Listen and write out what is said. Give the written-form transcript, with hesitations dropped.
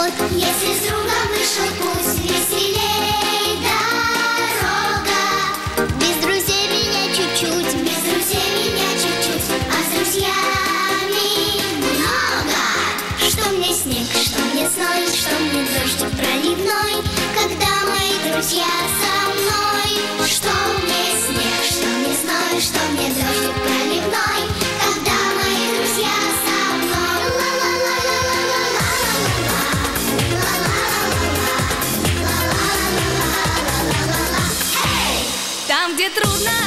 поход. Если с другом вышел пусть веселей дорога. Без друзей меня чуть-чуть, без друзей меня чуть-чуть, а с друзьями много. Что мне снег, что мне зной, что мне дождик проливной, когда мои друзья со мной. Что мне снег, что мне зной, что мне дождик проливной, когда мои друзья со мной. Там, где трудно